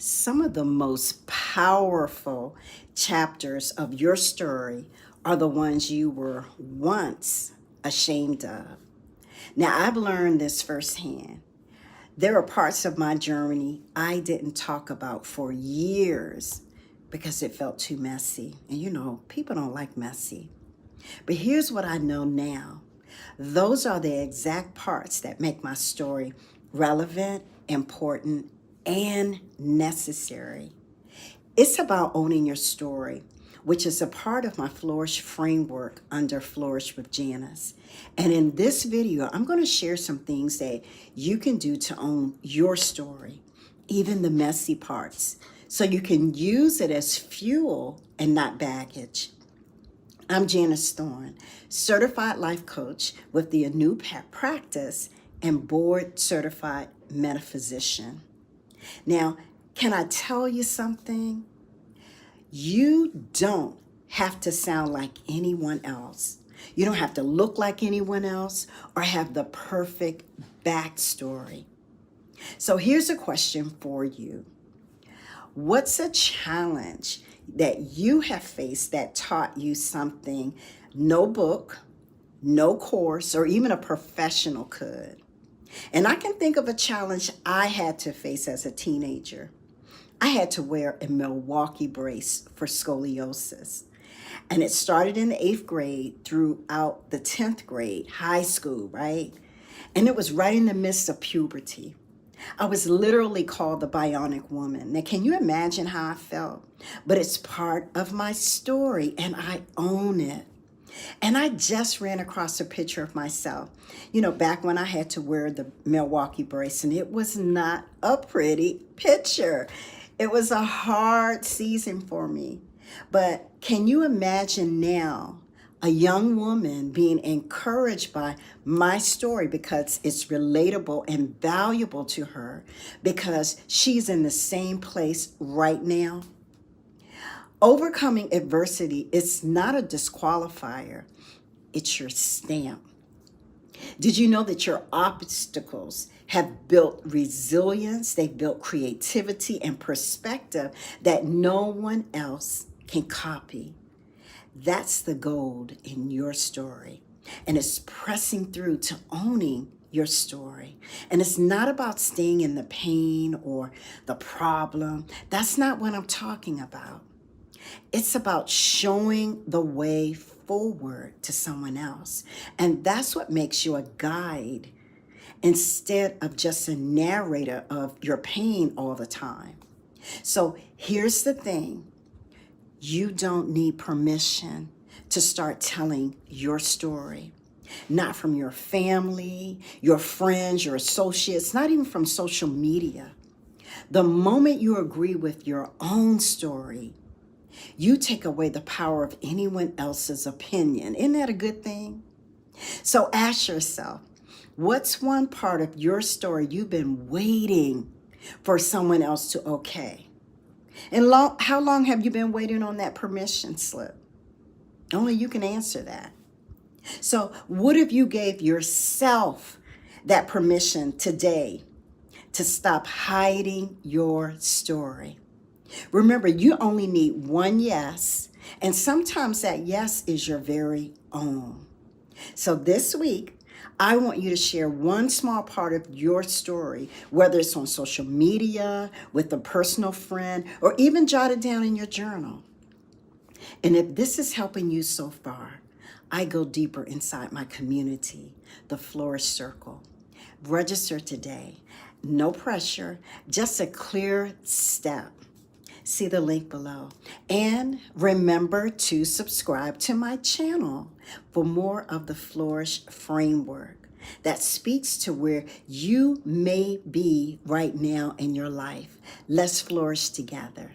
Some of the most powerful chapters of your story are the ones you were once ashamed of. Now, I've learned this firsthand. There are parts of my journey I didn't talk about for years because it felt too messy. And people don't like messy. But here's what I know now. Those are the exact parts that make my story relevant, important, and necessary. It's about owning your story, which is a part of my Flourish framework under Flourish with Janice. And in this video, I'm going to share some things that you can do to own your story, even the messy parts, so you can use it as fuel and not baggage. I'm Janice Thorne, certified life coach with the New Practice and board certified metaphysician. Now, can I tell you something? You don't have to sound like anyone else. You don't have to look like anyone else or have the perfect backstory. So here's a question for you. What's a challenge that you have faced that taught you something no book, no course, or even a professional could? And I can think of a challenge I had to face as a teenager. I had to wear a Milwaukee brace for scoliosis. And it started in the 8th grade throughout the 10th grade, high school, right? And it was right in the midst of puberty. I was literally called the bionic woman. Now, can you imagine how I felt? But it's part of my story and I own it. And I just ran across a picture of myself, back when I had to wear the Milwaukee brace, and it was not a pretty picture. It was a hard season for me. But can you imagine now a young woman being encouraged by my story because it's relatable and valuable to her because she's in the same place right now? Overcoming adversity is not a disqualifier. It's your stamp. Did you know that your obstacles have built resilience? They've built creativity and perspective that no one else can copy. That's the gold in your story. And it's pressing through to owning your story. And it's not about staying in the pain or the problem. That's not what I'm talking about. It's about showing the way forward to someone else. And that's what makes you a guide instead of just a narrator of your pain all the time. So here's the thing. You don't need permission to start telling your story. Not from your family, your friends, your associates, not even from social media. The moment you agree with your own story, you take away the power of anyone else's opinion. Isn't that a good thing? So ask yourself, what's one part of your story you've been waiting for someone else to okay? And how long have you been waiting on that permission slip? Only you can answer that. So what if you gave yourself that permission today to stop hiding your story? Remember, you only need one yes, and sometimes that yes is your very own. So this week, I want you to share one small part of your story, whether it's on social media, with a personal friend, or even jot it down in your journal. And if this is helping you so far, I go deeper inside my community, the Flourish Circle. Register today. No pressure, just a clear step. See the link below. And remember to subscribe to my channel for more of the Flourish framework that speaks to where you may be right now in your life. Let's flourish together.